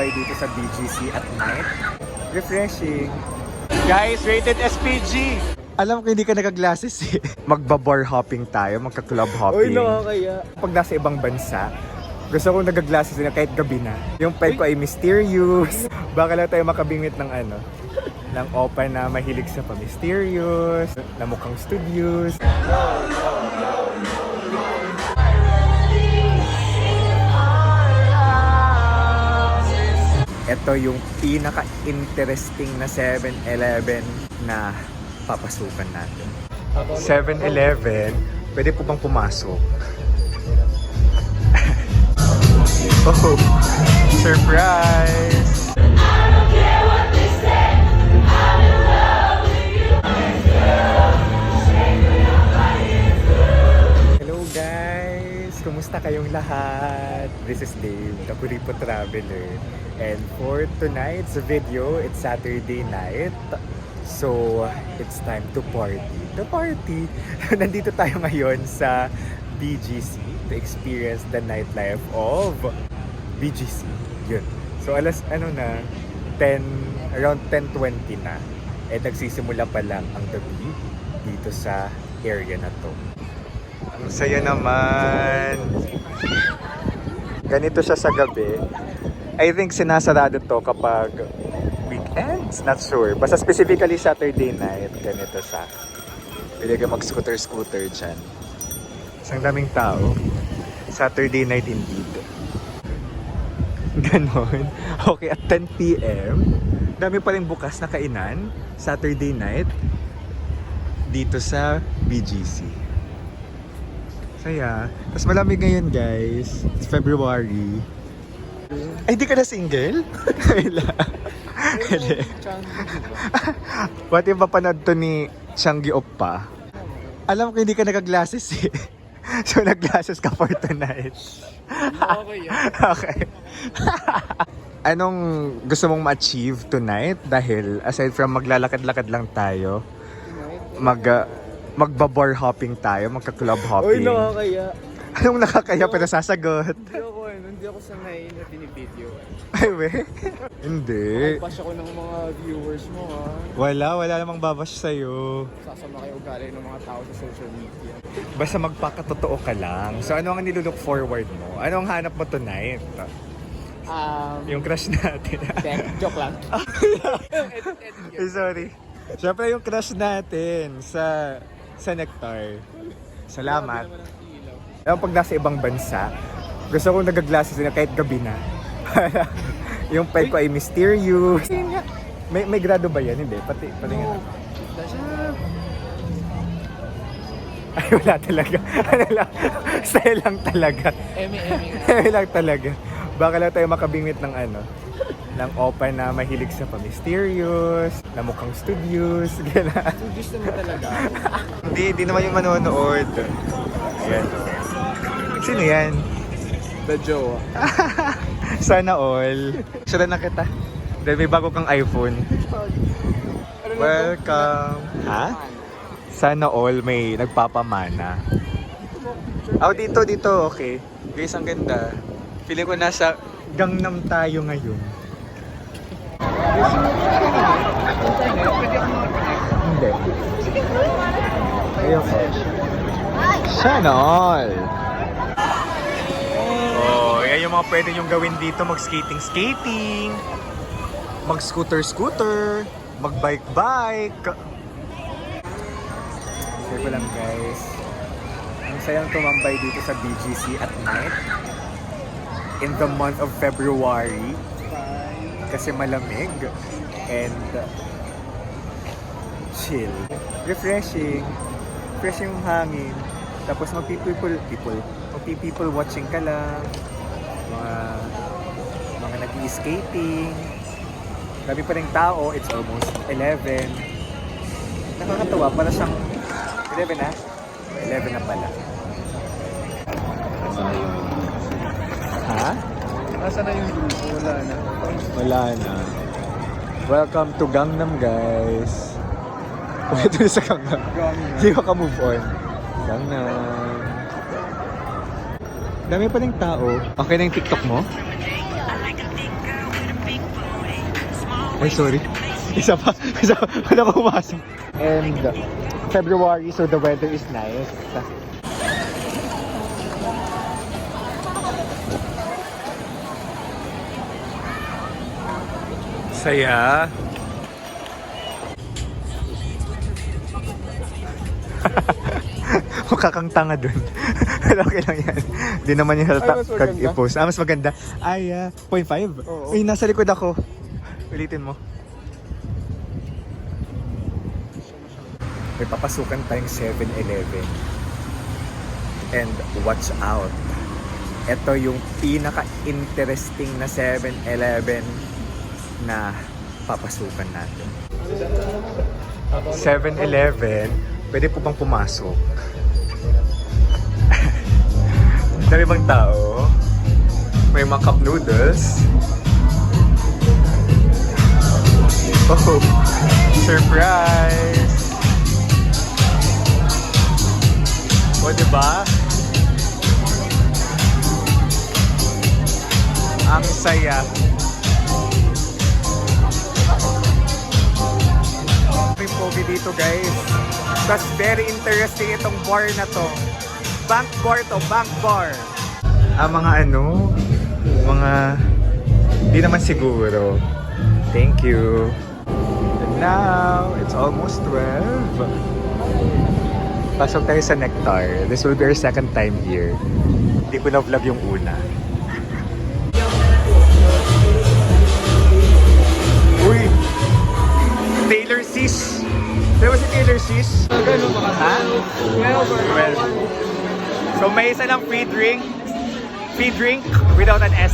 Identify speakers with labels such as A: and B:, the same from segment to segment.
A: tumambay dito sa BGC at night. Refreshing. Guys, rated SPG! Alam ko hindi ka nagaglasses eh. Magbabar hopping tayo, magka-club hopping.
B: Uy, nakakaya.
A: Pag nasa ibang bansa, gusto ko nagaglasses na kahit gabi na. Yung peg ko ay mysterious. Baka lang tayo makabingwit ng ng opa na mahilig sa pa-mysterious, na mukhang studios. Ito yung pinaka-interesting na 7-Eleven na papasukan natin. 7-Eleven, pwede po bang pumasok? Oh, surprise! Hello guys! Kumusta kayong lahat? This is Dave, the Kuripo Traveler. And for tonight's video, it's Saturday night. So, it's time to party. The party! Nandito tayo ngayon sa BGC to experience the nightlife of BGC. Yun. So, around 10:20 na. Eh, nagsisimula pa lang ang gabi dito sa area na to. Ang saya naman! Ganito siya sa gabi. I think sinasarado to kapag weekends, not sure. Basta specifically Saturday night, ganito siya. Pwede ka mag-scooter dyan. Isang daming tao. Saturday night indeed. Ganon. Okay, at 10 p.m. Dami pa rin bukas na kainan. Saturday night. Dito sa BGC. Saya. Tapos malamig ngayon guys. It's February. Ay, di ka na single? What yung mapanood to ni Changi Oppa? Alam ko hindi ka nagaglasses eh. So naglasses ka for tonight. Okay. Anong gusto mong ma-achieve tonight? Dahil aside from maglalakad-lakad lang tayo, magbabar hopping tayo, magka-club hopping.
B: Uy, nakakaya.
A: Anong nakakaya pero sasagot?
B: Hindi ako sanay na binibideo.
A: Ay, we? Hindi.
B: Bash ako ng mga viewers mo, ha?
A: Wala namang babash sa'yo.
B: Sasama kayo ugali ng mga tao sa social media.
A: Basta magpakatotoo ka lang. So ano ang nilook forward mo? Ano ang hanap mo tonight? Yung crush natin.
B: Joke lang.
A: Sorry. Siyempre yung crush natin sa Nectar. Salamat. Pag nasa ibang bansa, gusto ko nagaglasses na kahit gabi na. Yung peg ko ay mysterious. May grado ba yan? Hindi. Pati nga. Ay, wala talaga. Ano lang? Style lang talaga. Eme lang talaga. Baka lang tayo makabingwit ng ng opa na mahilig sa pa-mysterious, na mukhang studios, gano'n.
B: Studios naman talaga.
A: Hindi naman yung manonood. Ayan. Sino yan?
B: The Joe.
A: Sana all. Sure na kita. Dahil may bago kang iPhone. Welcome. Ha? Sana all may nagpapamana. Oh, dito. Okay. Guys, ang ganda. Feeling ko nasa Gangnam tayo ngayon. Hindi. Ayoko. Sana all. Oh, yan yung mga pwede nyong gawin dito. Mag-skating, mag-scooter, mag-bike. Share ko lang guys. Ang sayang tumambay dito sa BGC at night. In the month of February. Kasi malamig. And chill. Refreshing. Fresh yung hangin. Tapos people watching ka lang. Mga nag-i-skating. Dami pa rin tao. It's almost 11. Nakakatawa. Para siyang 11 na? 11 na pala. Ha?
B: Nasaan na yung grupo?
A: Wala na. Welcome to Gangnam, guys. Ito sa Gangnam. Hindi ko ka-move on. Gangnam. Dami pa rin tao. Okay na yung TikTok mo? Ay, sorry. Isa pa. Wala ko pumasok. And February, so the weather is nice. Saya. Mukha kang tanga dun. Okay lang yan. Di naman yung halata
B: Ay, mas maganda.
A: kag-i-post. Mas maganda. Ay, 0.5?
B: Oo.
A: Uy, nasa likod ako. Ulitin mo. May papasukan tayong 7-Eleven. And watch out. Ito yung pinaka-interesting na 7-Eleven na papasukan natin. 7-Eleven, pwede po bang pumasok? Dami bang tao? May mga cup noodles. Oh, surprise! O, diba? Ang saya. May pogi dito, guys. That's very interesting itong bar na to. Bank bar to, bank bar. Mga ano, mga di naman siguro. Thank you. And now, it's almost 12. Pasok tayo sa Nectar. This will be our second time here. Hindi ko na-vlog yung una. Uy! Taylor Sis! Diba si Taylor Sis? Ha? Well, so may isa lang free drink without an S.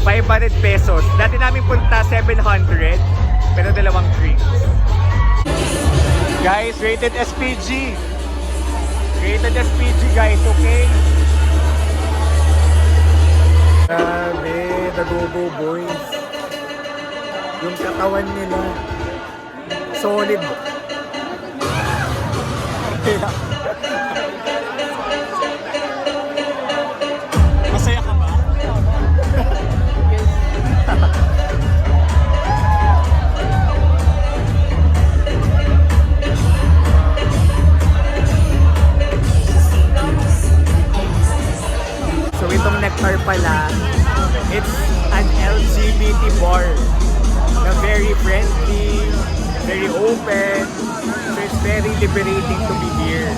A: 500 pesos. Dati namin punta 700, pero dalawang drinks. Guys, rated SPG. Rated SPG, guys, okay? Grabe, the Go-Go Boys. Yung katawan nila, solid. Masaya ka ba? So itong Nectar pala, it's an LGBT bar na very friendly, very open, so it's very liberating to be here.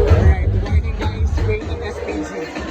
A: Alright, good morning guys, waiting SPG.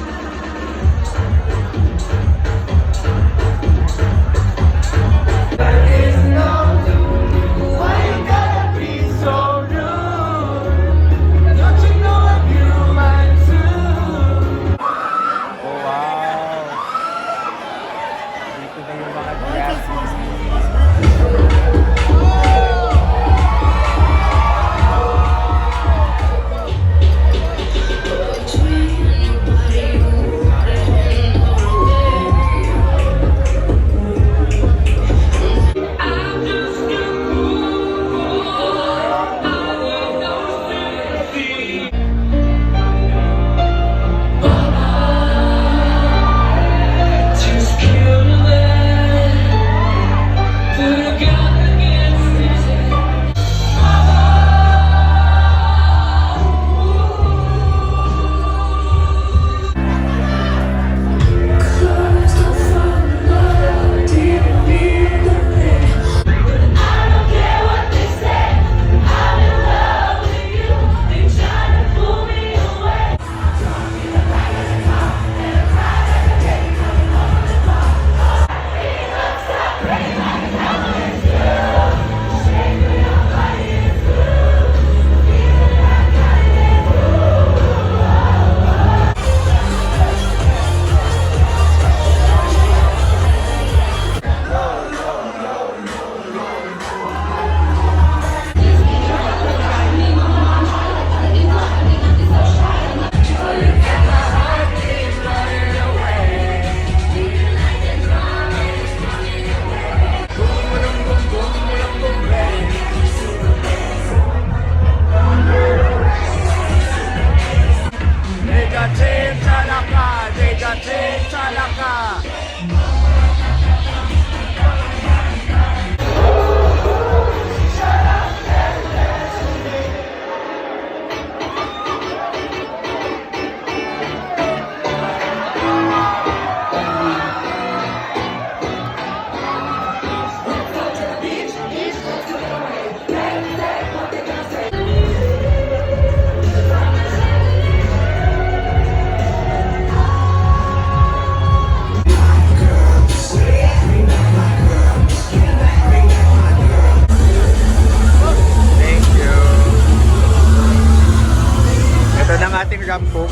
A: Yan ang ating rampo.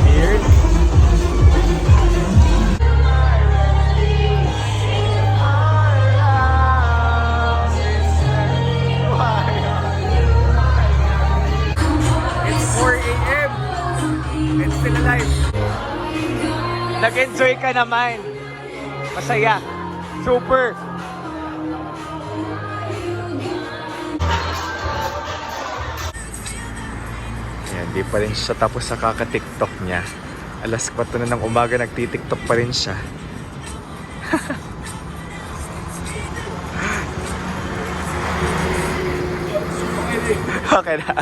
A: Here. It's 4 a.m. It's still alive. Nag-enjoy ka naman. Masaya. Super. Ayan, di pa rin siya tapos sa kaka-tiktok niya. Alas 4 na ng umaga nagtitiktok pa rin siya. Okay na.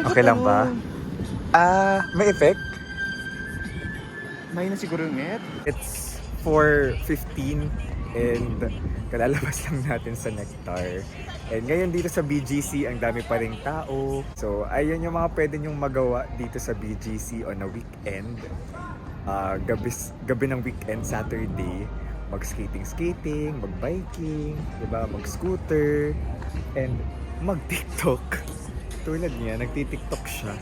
A: Okay lang ba? May effect?
B: May na siguro yung net.
A: It's 4:15 and kalalabas lang natin sa Nectar. And ngayon dito sa BGC, ang dami pa ring tao. So, ayun yung mga pwede nyong magawa dito sa BGC on a weekend. Gabi ng weekend, Saturday, mag-skating, mag-biking, diba? Mag-scooter, and mag-TikTok. Tulad niya, nagti-TikTok siya.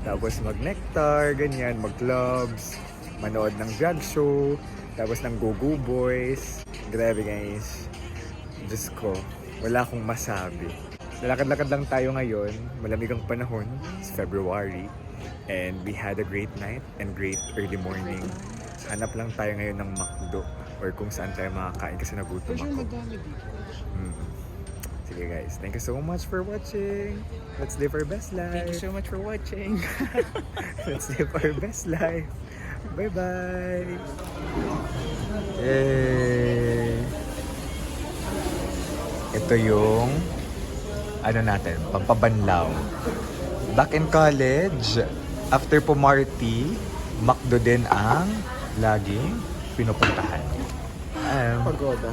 A: Tapos mag-Nectar, ganyan, mag-clubs, manood ng drag show, tapos ng Go-Go Boys. Grabe guys. Diyos ko, wala akong masabi. Lalakad-lakad lang tayo ngayon. Malamig ang panahon. It's February. And we had a great night and great early morning. Hanap lang tayo ngayon ng McDo or kung saan tayo makakain kasi nagutom ako. Sige guys, thank you so much for watching. Let's live our best life.
B: Thank you so much for watching.
A: Let's live our best life. Bye-bye. Yay! Ito yung ano natin, pampabanlaw. Back in college, after pumarty, McDo din ang laging pinupuntahan.
B: Pagoda.